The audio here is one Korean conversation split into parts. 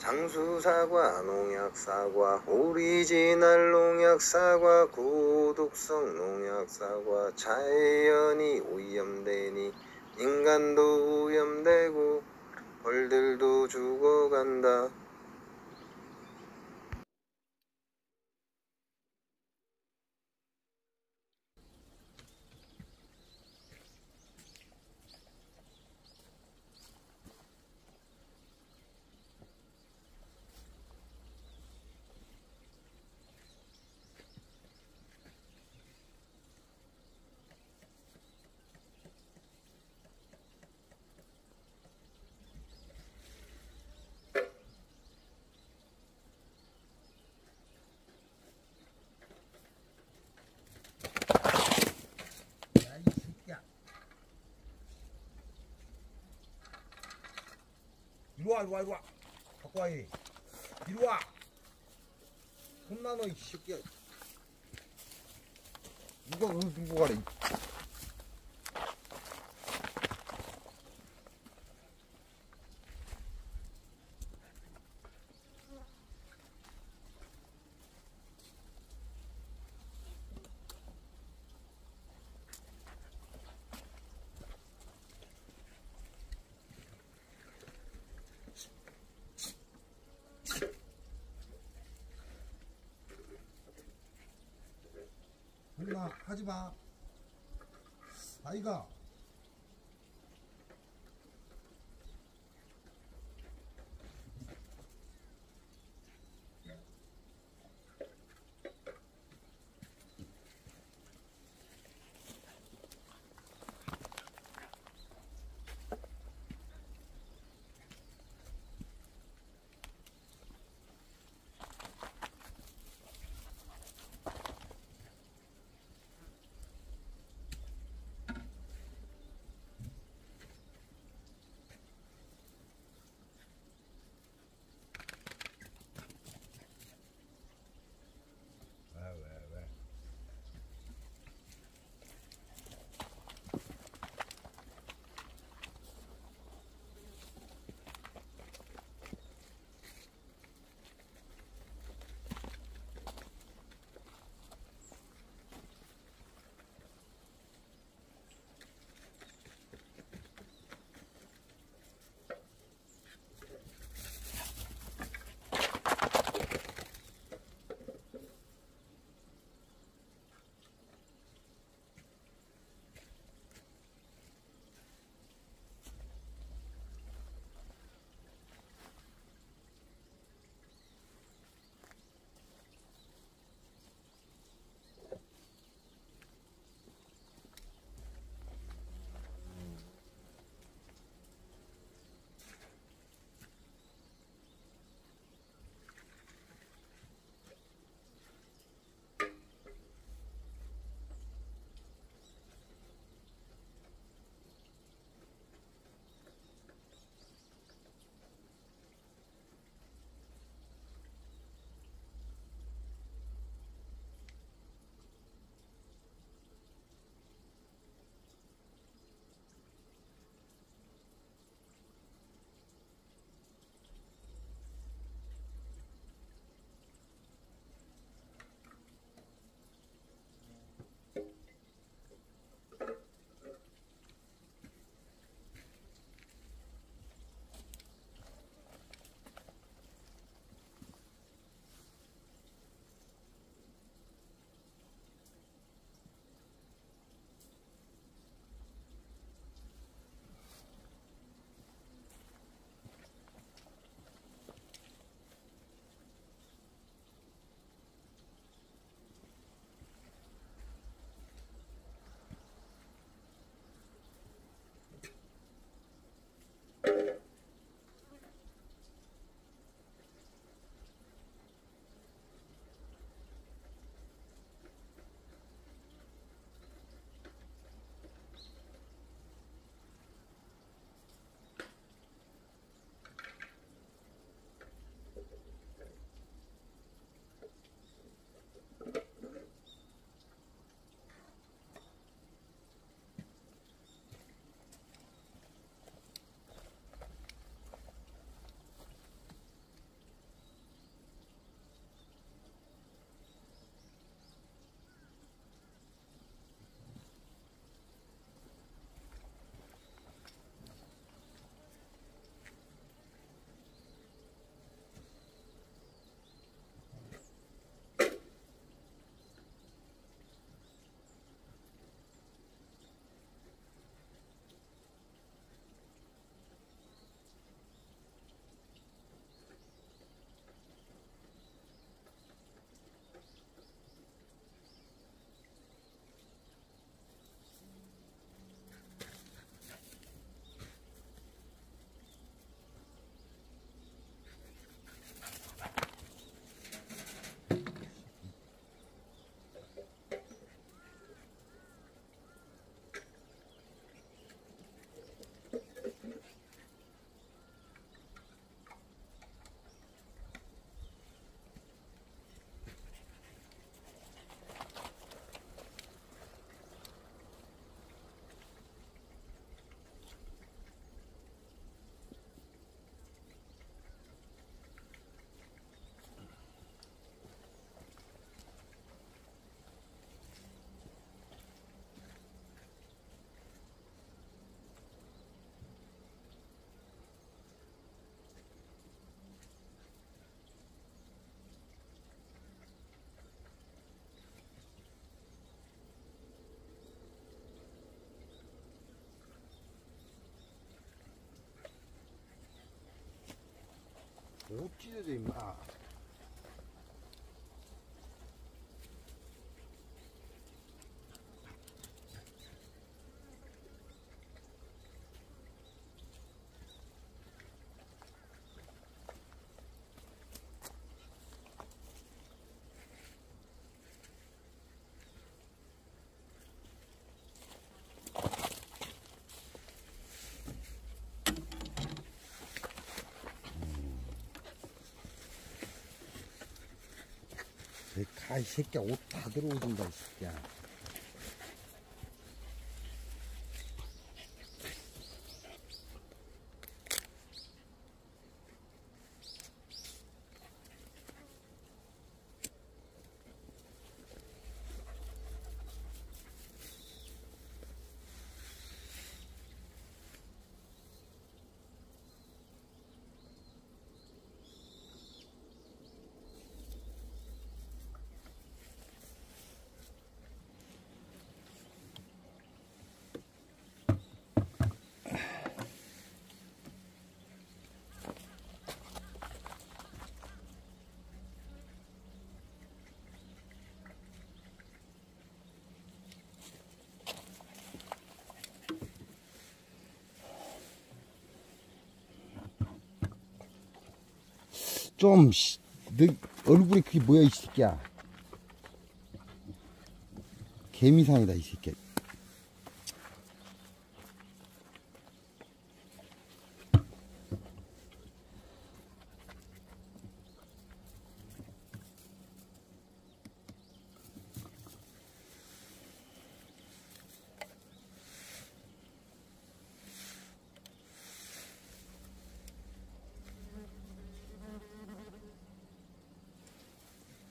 상수사과, 농약사과, 오리지널 농약사과, 고독성 농약사과. 자연이 오염되니 인간도 오염되고 벌들도 죽어간다. 야, 이 새끼야. 이리와, 이리와, 이리와. 갖고 와, 이. 이리와. 혼나, 너, 이 새끼야. 누가 응 들고 가래. 혼나, 하지 마. 아이가. 못 찢어져 임마. 이 새끼야, 옷 다 들어오신다, 이 새끼야. 좀, 너 얼굴에 그게 뭐야, 이 새끼야. 개미상이다, 이 새끼야.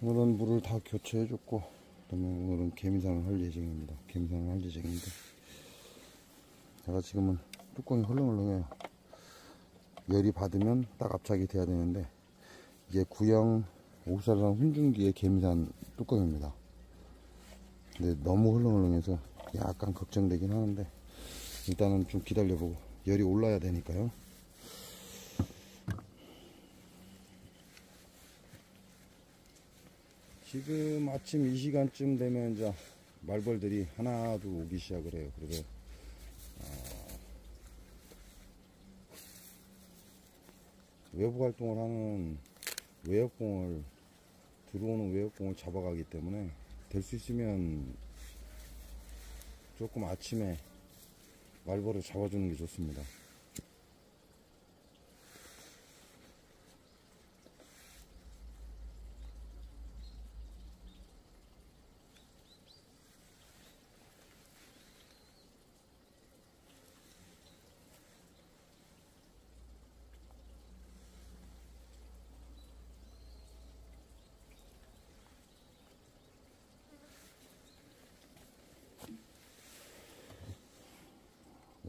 오늘은 물을 다 교체해줬고, 그다음에 오늘은 개미산을 할 예정입니다. 개미산을 할 예정인데, 제가 지금은 뚜껑이 헐렁헐렁해요. 열이 받으면 딱 압착이 돼야 되는데, 이게 구형 옥살상 훈증기의 개미산 뚜껑입니다. 근데 너무 헐렁헐렁해서 약간 걱정되긴 하는데, 일단은 좀 기다려보고, 열이 올라야 되니까요. 지금 아침 이 시간쯤 되면 이제 말벌들이 하나둘 오기 시작을 해요. 그래서 외부 활동을 하는 외역공을, 들어오는 외역공을 잡아가기 때문에 될 수 있으면 조금 아침에 말벌을 잡아주는 게 좋습니다.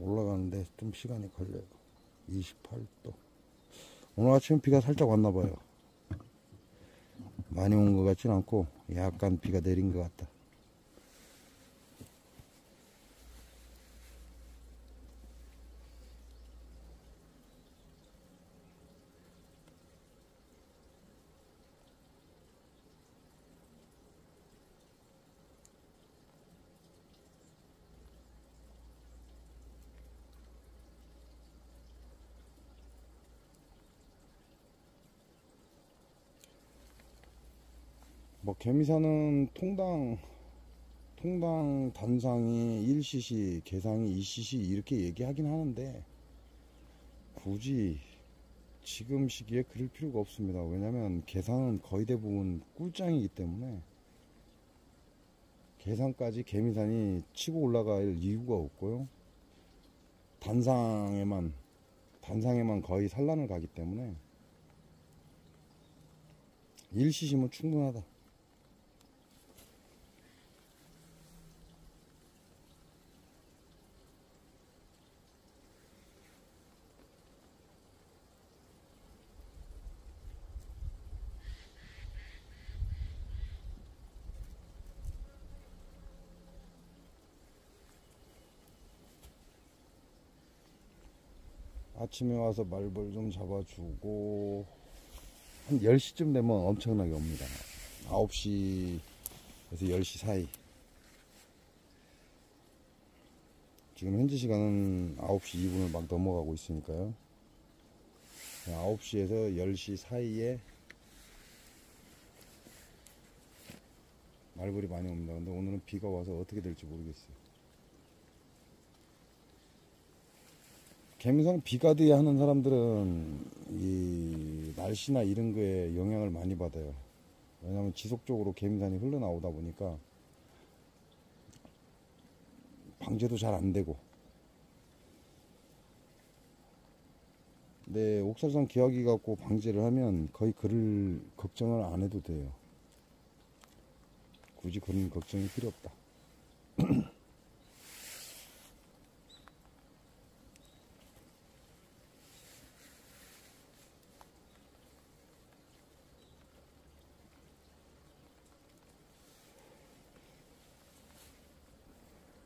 올라가는데 좀 시간이 걸려요. 28도. 오늘 아침 비가 살짝 왔나봐요. 많이 온 것 같진 않고 약간 비가 내린 것 같다. 뭐 개미사는 통당 단상이 1cc, 개상이 2cc 이렇게 얘기하긴 하는데 굳이 지금 시기에 그럴 필요가 없습니다. 왜냐면 개상은 거의 대부분 꿀장이기 때문에 개상까지 개미산이 치고 올라갈 이유가 없고요. 단상에만 거의 산란을 가기 때문에 1cc면 충분하다. 아침에 와서 말벌 좀 잡아주고 한 10시쯤 되면 엄청나게 옵니다. 9시에서 10시 사이. 지금 현재 시간은 9시 2분을 막 넘어가고 있으니까요. 9시에서 10시 사이에 말벌이 많이 옵니다. 근데 오늘은 비가 와서 어떻게 될지 모르겠어요. 개미산 비가드에 하는 사람들은 이 날씨나 이런 거에 영향을 많이 받아요. 왜냐하면 지속적으로 개미산이 흘러나오다 보니까 방제도 잘 안 되고. 근데 옥살산 기하기 갖고 방제를 하면 거의 그럴 걱정을 안 해도 돼요. 굳이 그런 걱정이 필요 없다.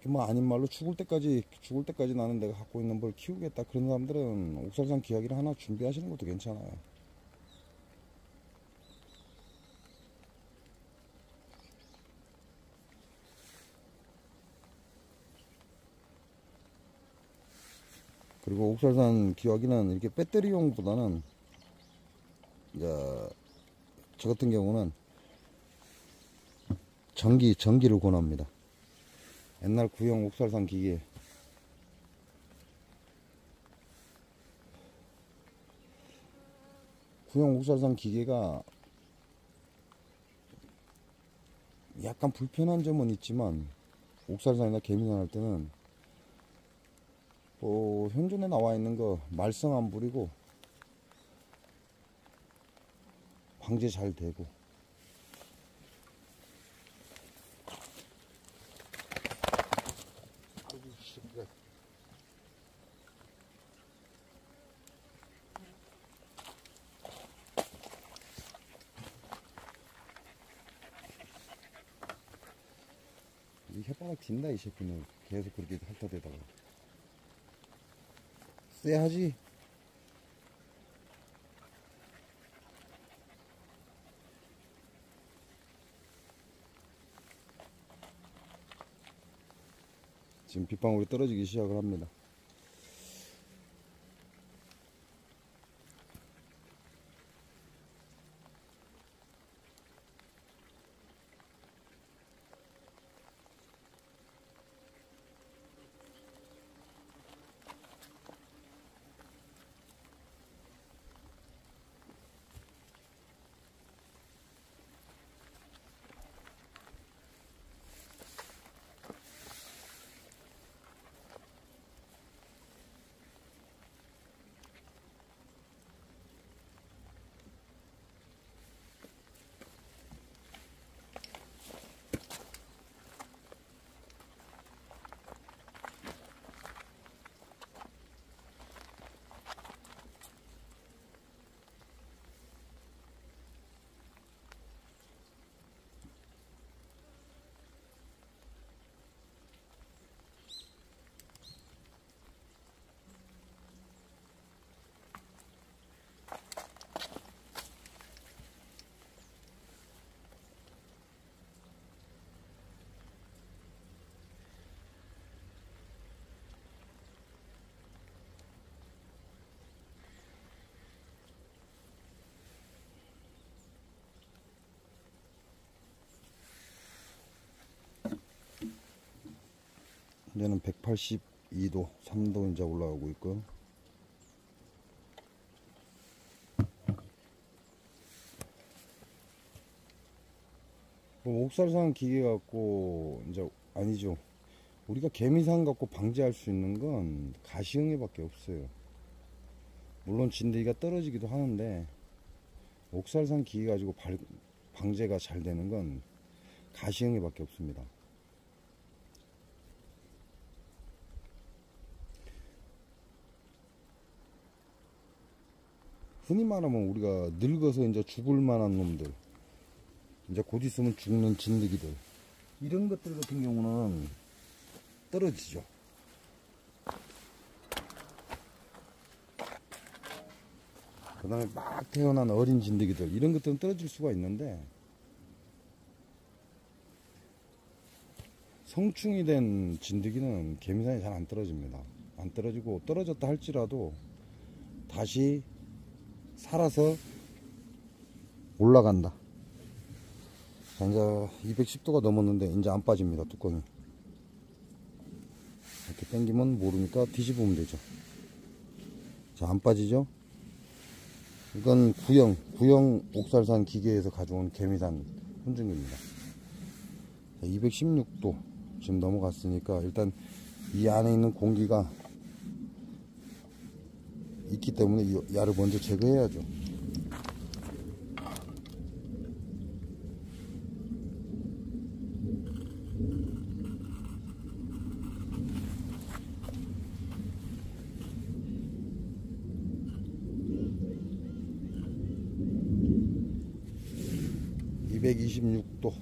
뭐 아닌 말로 죽을 때까지 나는 내가 갖고 있는 걸 키우겠다 그런 사람들은 옥살산 기하기를 하나 준비하시는 것도 괜찮아요. 그리고 옥살산 기하기는 이렇게 배터리용보다는 이제 저 같은 경우는 전기를 권합니다. 옛날 구형 옥살산 기계 구형 옥살산 기계가 약간 불편한 점은 있지만 옥살산이나 개미산 할 때는 현존에 나와 있는 거 말썽 안 부리고 방제 잘 되고. 이 혓바닥 딘다 이 새끼는. 계속 그렇게 핥아대다가 쎄하지. 지금 빗방울이 떨어지기 시작을 합니다. 현재는 182도 3도 이제 올라가고 있고요. 옥살산 기계 갖고 이제 아니죠. 우리가 개미산 갖고 방제할 수 있는 건 가시형에 밖에 없어요. 물론 진드기가 떨어지기도 하는데 옥살산 기계 가지고 방제가 잘 되는 건 가시형에 밖에 없습니다. 흔히 말하면 우리가 늙어서 이제 죽을 만한 놈들, 이제 곧 있으면 죽는 진드기들, 이런 것들 같은 경우는 떨어지죠. 그 다음에 막 태어난 어린 진드기들, 이런 것들은 떨어질 수가 있는데, 성충이 된 진드기는 개미산에 잘 안 떨어집니다. 안 떨어지고, 떨어졌다 할지라도 다시 살아서 올라간다. 자, 이제 210도가 넘었는데 이제 안 빠집니다. 뚜껑이 이렇게 당기면 모르니까 뒤집으면 되죠. 자, 안 빠지죠. 이건 구형 옥살산 기계에서 가져온 개미산 혼중기입니다. 216도 지금 넘어갔으니까 일단 이 안에 있는 공기가 있기 때문에 이 야를 먼저 제거해야죠. (226도)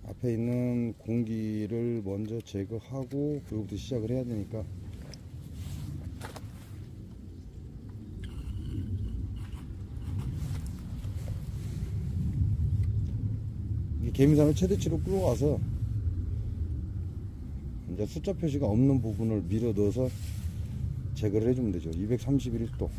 앞에 있는 공기를 먼저 제거하고 그리고부터 시작을 해야 되니까 이 개미산을 최대치로 끌어와서 이제 숫자 표시가 없는 부분을 밀어 넣어서 제거를 해주면 되죠. 231도.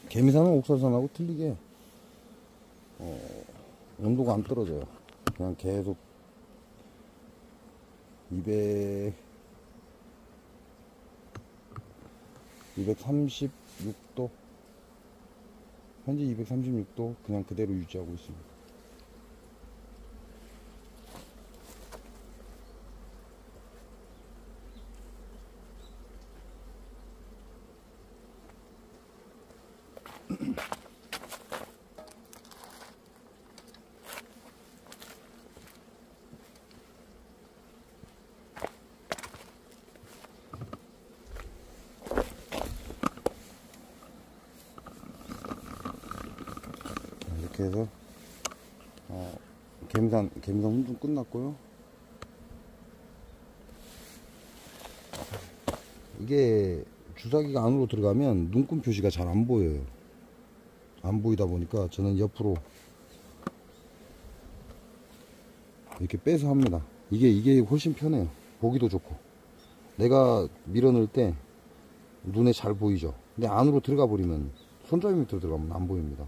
개미산은 옥설산하고 틀리게 온도가 안 떨어져요. 그냥 계속 236도, 현재 236도 그냥 그대로 유지하고 있습니다. 이렇게 해서 개미산 훈중 끝났고요. 이게 주사기가 안으로 들어가면 눈금 표시가 잘 안 보여요. 안 보이다 보니까 저는 옆으로 이렇게 빼서 합니다. 이게 훨씬 편해요. 보기도 좋고. 내가 밀어넣을 때 눈에 잘 보이죠. 근데 안으로 들어가 버리면, 손잡이 밑으로 들어가면 안 보입니다.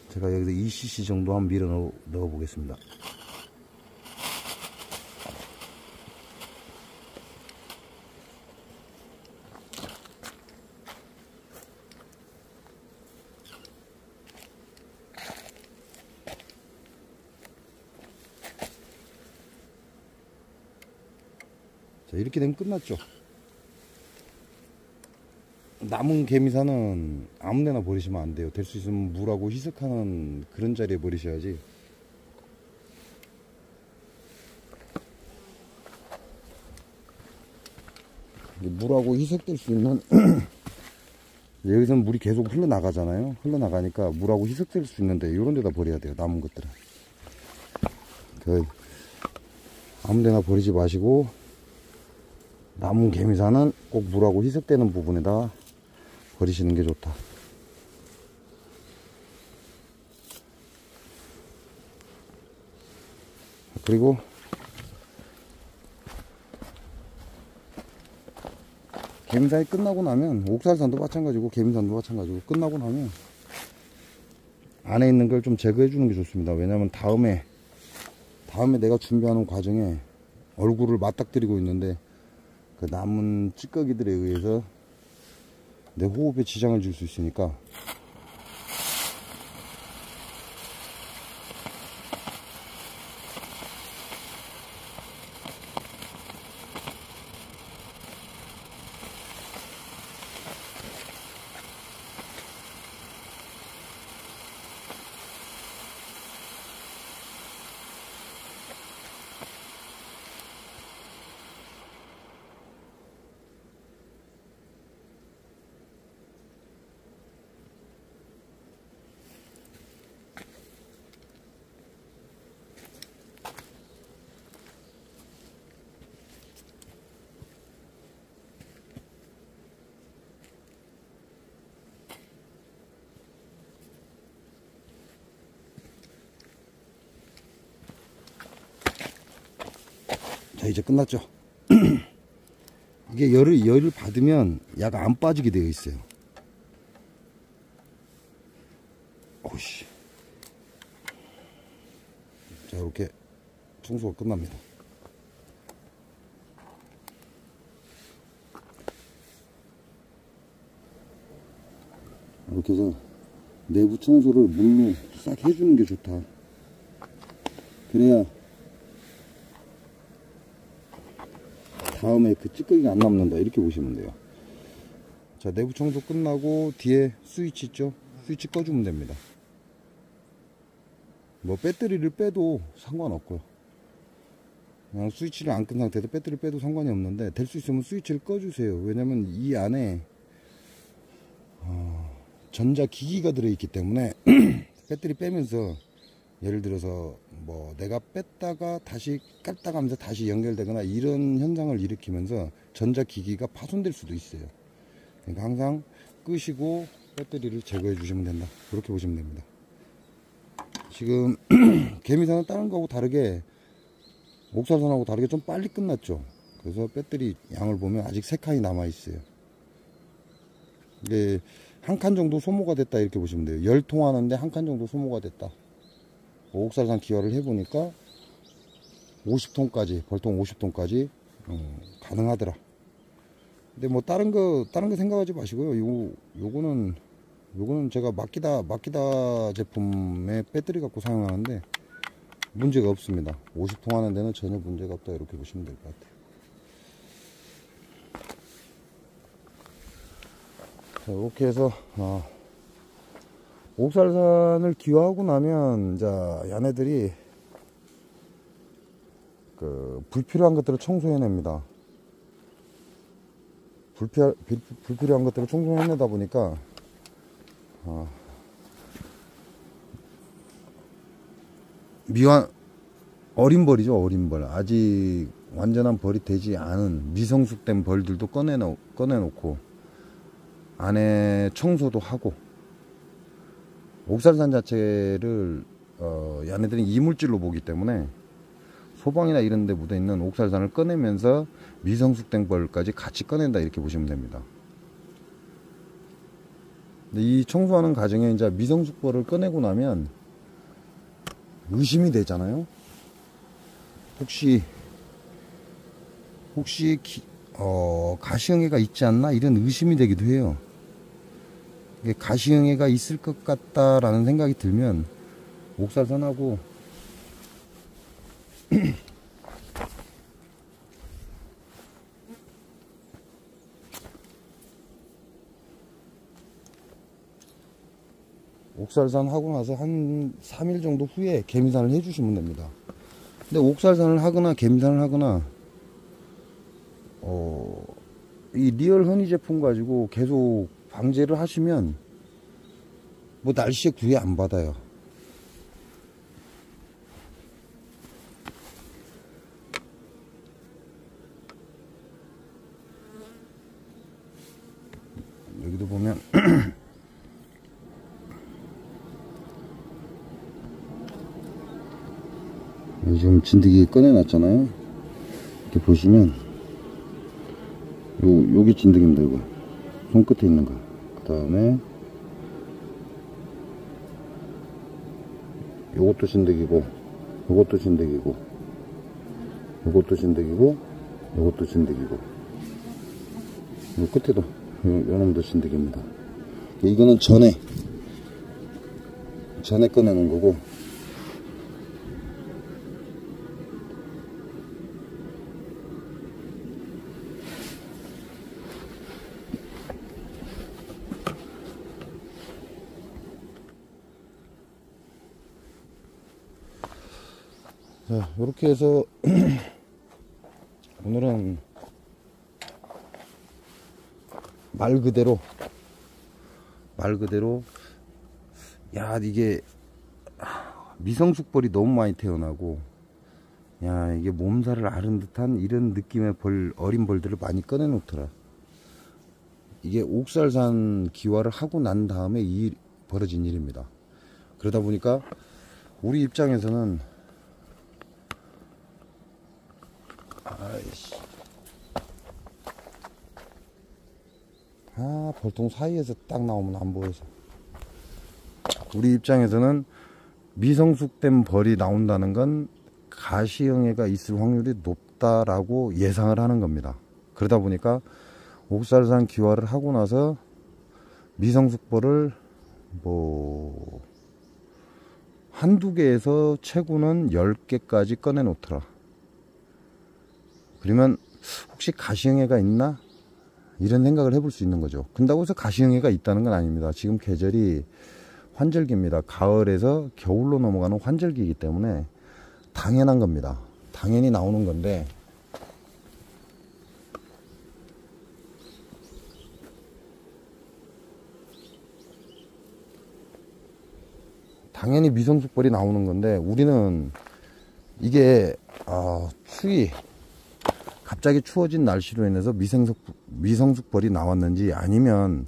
제가 여기서 2cc 정도 한번 밀어 넣어 보겠습니다. 자, 이렇게 되면 끝났죠. 남은 개미산은 아무데나 버리시면 안 돼요. 될 수 있으면 물하고 희석하는 그런 자리에 버리셔야지. 물하고 희석될 수 있는 여기서는 물이 계속 흘러나가잖아요. 흘러나가니까 물하고 희석될 수 있는데 이런 데다 버려야 돼요. 남은 것들은 아무데나 버리지 마시고, 남은 개미산은 꼭 물하고 희석되는 부분에다 버리시는 게 좋다. 그리고 개미산이 끝나고 나면, 옥살산도 마찬가지고 개미산도 마찬가지고, 끝나고 나면 안에 있는 걸 좀 제거해 주는 게 좋습니다. 왜냐면 다음에 내가 준비하는 과정에 얼굴을 맞닥뜨리고 있는데 그 남은 찌꺼기들에 의해서 내 호흡에 지장을 줄 수 있으니까. 자, 이제 끝났죠. 이게 열을 받으면 야가 안 빠지게 되어 있어요. 오씨. 자, 이렇게 청소가 끝납니다. 이렇게 해서 내부 청소를 물로 싹 해주는 게 좋다. 그래야 다음에 그 찌꺼기가 안 남는다, 이렇게 보시면 돼요. 자, 내부 청소 끝나고 뒤에 스위치 있죠? 스위치 꺼주면 됩니다. 뭐 배터리를 빼도 상관없고요. 그냥 스위치를 안 끈 상태에서 배터리 빼도 상관이 없는데, 될 수 있으면 스위치를 꺼주세요. 왜냐면 이 안에 전자기기가 들어있기 때문에 배터리 빼면서, 예를 들어서 뭐 내가 뺐다가 다시 깠다가 하면서 다시 연결되거나 이런 현상을 일으키면서 전자기기가 파손될 수도 있어요. 그러니까 항상 끄시고 배터리를 제거해 주시면 된다, 그렇게 보시면 됩니다. 지금 개미산은 다른 거하고 다르게 옥살산하고 다르게 좀 빨리 끝났죠. 그래서 배터리 양을 보면 아직 3칸이 남아 있어요. 이게 한 칸 정도 소모가 됐다 이렇게 보시면 돼요. 10통 하는데 한 칸 정도 소모가 됐다. 옥살산 기화를 해보니까 50통까지, 벌통 50통까지 가능하더라. 근데 뭐 다른 거 생각하지 마시고요. 요거는 제가 마키다 제품의 배터리 갖고 사용하는데 문제가 없습니다. 50통 하는 데는 전혀 문제가 없다 이렇게 보시면 될 것 같아요. 자, 이렇게 해서 옥살산을 기화하고 나면 자 얘네들이 그 불필요한 것들을 청소해냅니다. 불필요한 것들을 청소해내다 보니까 어린 벌이죠. 어린 벌. 아직 완전한 벌이 되지 않은 미성숙된 벌들도 꺼내놓고 안에 청소도 하고, 옥살산 자체를 얘네들은 이물질로 보기 때문에 소방이나 이런 데 묻어있는 옥살산을 꺼내면서 미성숙된 벌까지 같이 꺼낸다 이렇게 보시면 됩니다. 근데 이 청소하는 과정에 이제 미성숙 벌을 꺼내고 나면 의심이 되잖아요. 혹시 가시형해가 있지 않나 이런 의심이 되기도 해요. 이게 가시형해가 있을 것 같다라는 생각이 들면 옥살산하고 옥살산 하고 나서 한 3일 정도 후에 개미산을 해주시면 됩니다. 근데 옥살산을 하거나 개미산을 하거나 이 리얼 허니 제품 가지고 계속 방제를 하시면 뭐 날씨에 구애 안 받아요. 여기도 보면 지금 진드기 꺼내놨잖아요. 이렇게 보시면 요게 진드기입니다. 이거 손끝에 있는 거. 그 다음에 요것도 진드기고, 요것도 진드기고, 요것도 진드기고, 요것도 진드기고, 요 끝에도 요놈도 진드기입니다. 이거는 전에 꺼내놓은 거고, 자, 이렇게 해서 오늘은 말 그대로 야, 이게 미성숙벌이 너무 많이 태어나고, 야, 이게 몸살을 앓은 듯한 이런 느낌의 어린 벌들을 많이 꺼내 놓더라. 이게 옥살산 기화를 하고 난 다음에 벌어진 일입니다. 그러다 보니까 우리 입장에서는 아이씨, 벌통 사이에서 딱 나오면 안 보여서, 우리 입장에서는 미성숙된 벌이 나온다는 건 가시형해가 있을 확률이 높다라고 예상을 하는 겁니다. 그러다 보니까 옥살산 기화를 하고 나서 미성숙벌을 뭐 한두 개에서 최고는 10개까지 꺼내 놓더라. 그러면 혹시 가시형해가 있나? 이런 생각을 해볼 수 있는 거죠. 근다고 해서 가시형해가 있다는 건 아닙니다. 지금 계절이 환절기입니다. 가을에서 겨울로 넘어가는 환절기이기 때문에 당연한 겁니다. 당연히 나오는 건데, 당연히 미성숙벌이 나오는 건데, 우리는 이게 갑자기 추워진 날씨로 인해서 미성숙벌이 나왔는지, 아니면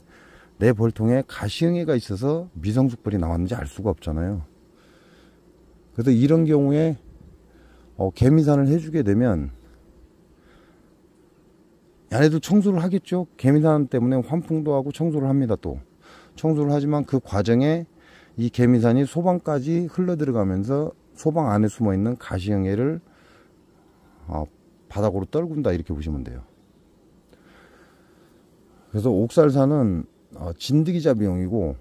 내 벌통에 가시형해가 있어서 미성숙벌이 나왔는지 알 수가 없잖아요. 그래서 이런 경우에 개미산을 해주게 되면 얘네도 청소를 하겠죠. 개미산 때문에 환풍도 하고 청소를 합니다. 또 청소를 하지만 그 과정에 이 개미산이 소방까지 흘러 들어가면서 소방 안에 숨어있는 가시형해를 바닥으로 떨군다, 이렇게 보시면 돼요. 그래서 옥살산은 진드기 잡이용이고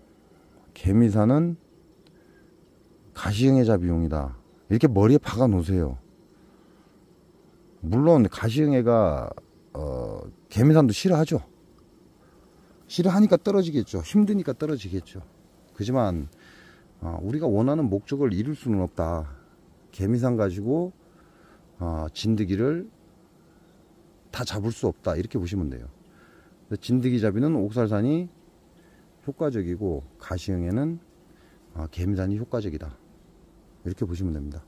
개미산은 가시형해 잡이용이다, 이렇게 머리에 박아 놓으세요. 물론 가시형해가 개미산도 싫어하죠. 싫어하니까 떨어지겠죠. 힘드니까 떨어지겠죠. 그지만 우리가 원하는 목적을 이룰 수는 없다. 개미산 가지고 진드기를 다 잡을 수 없다, 이렇게 보시면 돼요. 진드기 잡이는 옥살산이 효과적이고 가시형에는 개미산이 효과적이다, 이렇게 보시면 됩니다.